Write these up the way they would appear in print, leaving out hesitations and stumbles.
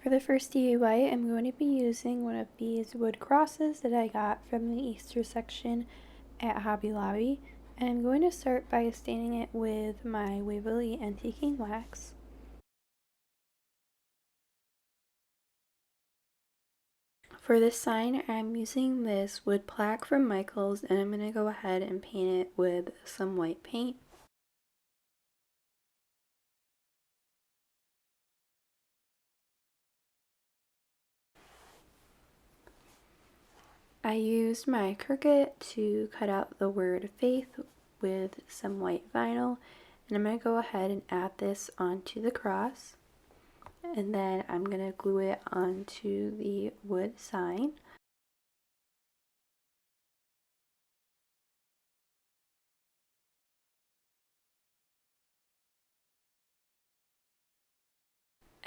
For the first DIY, I'm going to be using one of these wood crosses that I got from the Easter section at Hobby Lobby, and I'm going to start by staining it with my Waverly Antiquing Wax. For this sign, I'm using this wood plaque from Michael's, and I'm going to go ahead and paint it with some white paint. I used my Cricut to cut out the word faith with some white vinyl, and I'm going to go ahead and add this onto the cross, and then I'm going to glue it onto the wood sign.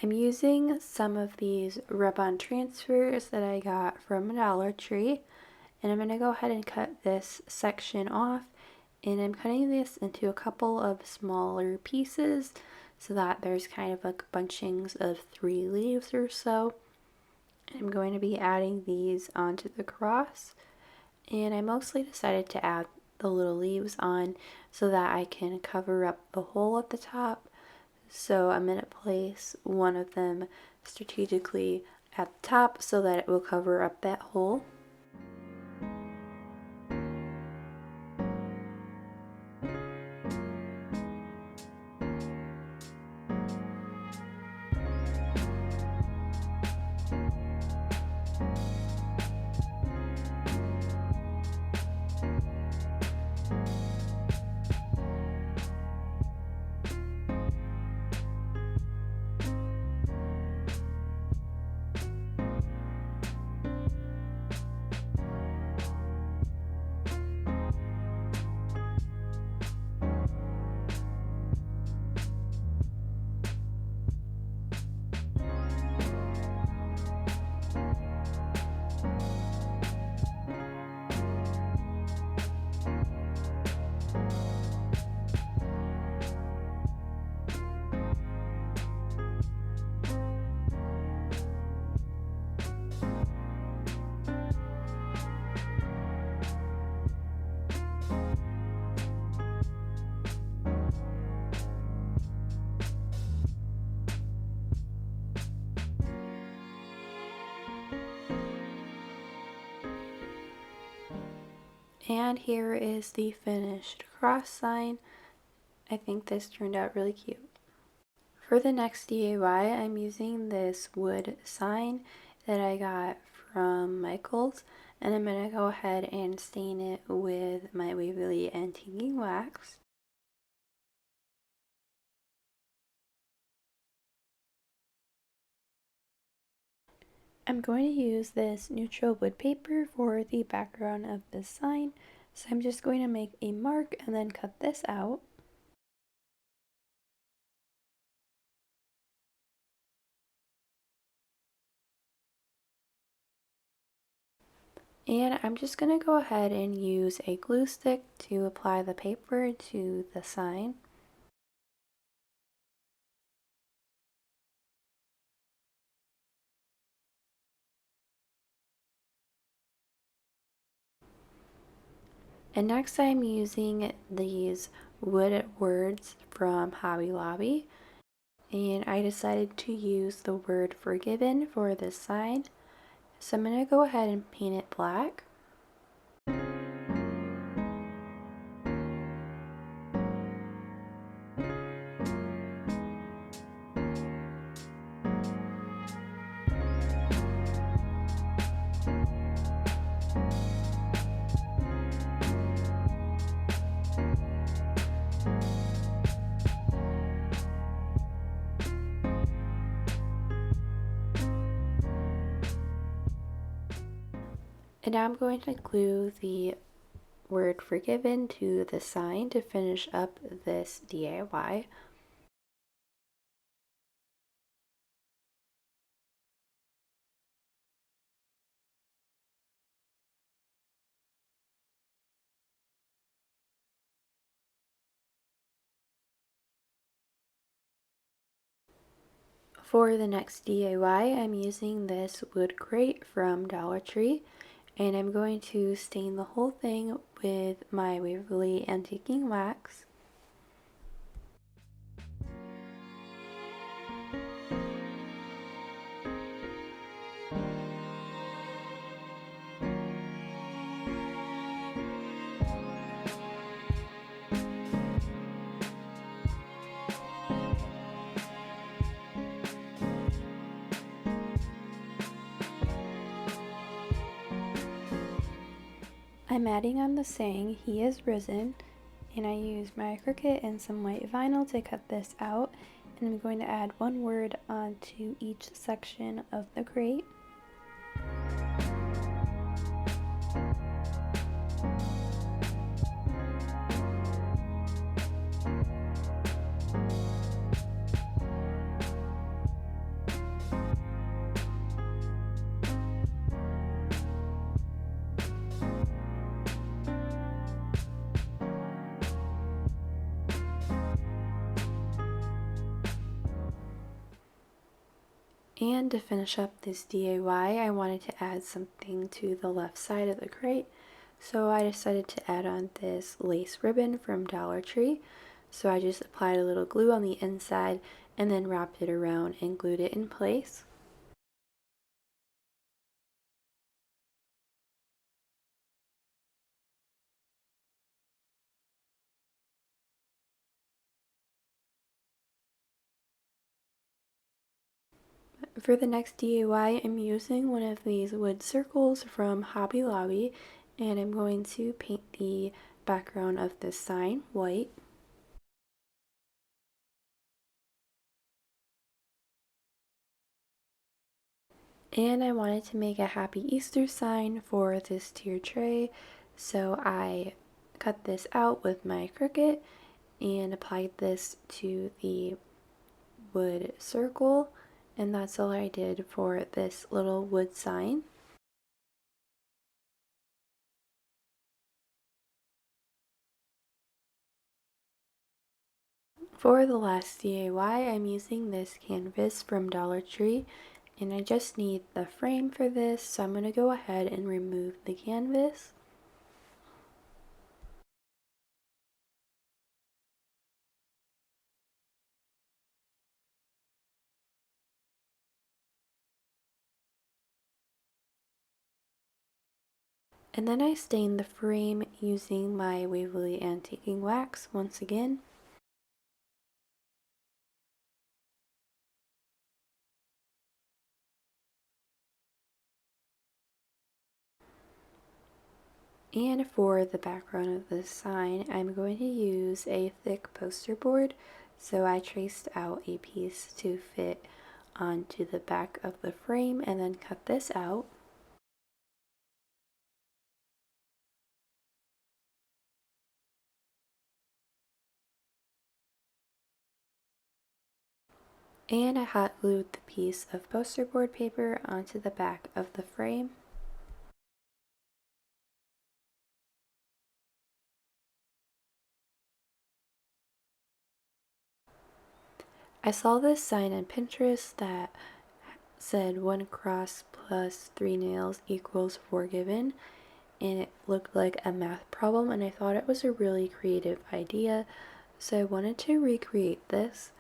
I'm using some of these rub-on transfers that I got from Dollar Tree, and I'm going to go ahead and cut this section off, and I'm cutting this into a couple of smaller pieces so that there's kind of like bunchings of 3 leaves or so. I'm going to be adding these onto the cross, and I mostly decided to add the little leaves on so that I can cover up the hole at the top. So I'm going to place one of them strategically at the top so that it will cover up that hole. And here is the finished cross sign. I think this turned out really cute. For the next DIY, I'm using this wood sign that I got from Michael's, and I'm going to go ahead and stain it with my Waverly Antiquing Wax. I'm going to use this neutral wood paper for the background of this sign, so I'm just going to make a mark and then cut this out. And I'm just going to go ahead and use a glue stick to apply the paper to the sign. And next I'm using these wood words from Hobby Lobby, and I decided to use the word forgiven for this sign. So I'm going to go ahead and paint it black. And now I'm going to glue the word forgiven to the sign to finish up this DIY. For the next DIY, I'm using this wood crate from Dollar Tree, and I'm going to stain the whole thing with my Waverly Antiquing Wax. I'm adding on the saying, "He is risen," and I use my Cricut and some white vinyl to cut this out, and I'm going to add one word onto each section of the crate. And to finish up this DIY, I wanted to add something to the left side of the crate, so I decided to add on this lace ribbon from Dollar Tree. So I just applied a little glue on the inside and then wrapped it around and glued it in place. For the next DIY, I'm using one of these wood circles from Hobby Lobby, and I'm going to paint the background of this sign white. And I wanted to make a happy Easter sign for this tier tray, so I cut this out with my Cricut and applied this to the wood circle, and that's all I did for this little wood sign. For the last DIY, I'm using this canvas from Dollar Tree, and I just need the frame for this, so I'm going to go ahead and remove the canvas. And then I stained the frame using my Waverly Antiquing Wax once again. And for the background of the sign, I'm going to use a thick poster board, so I traced out a piece to fit onto the back of the frame and then cut this out. And I hot glued the piece of poster board paper onto the back of the frame. I saw this sign on Pinterest that said 1 cross plus 3 nails equals forgiven, and it looked like a math problem, and I thought it was a really creative idea, so I wanted to recreate this.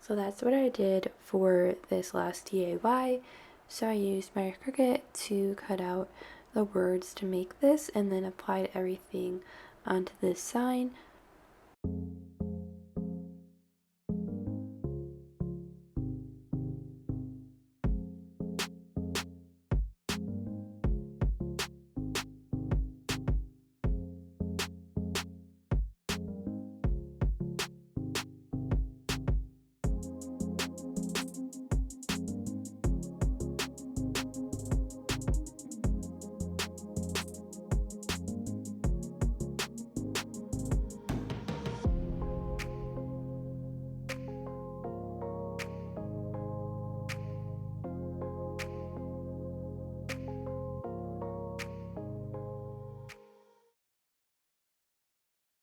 So that's what I did for this last DIY. So I used my Cricut to cut out the words to make this and then applied everything onto this sign.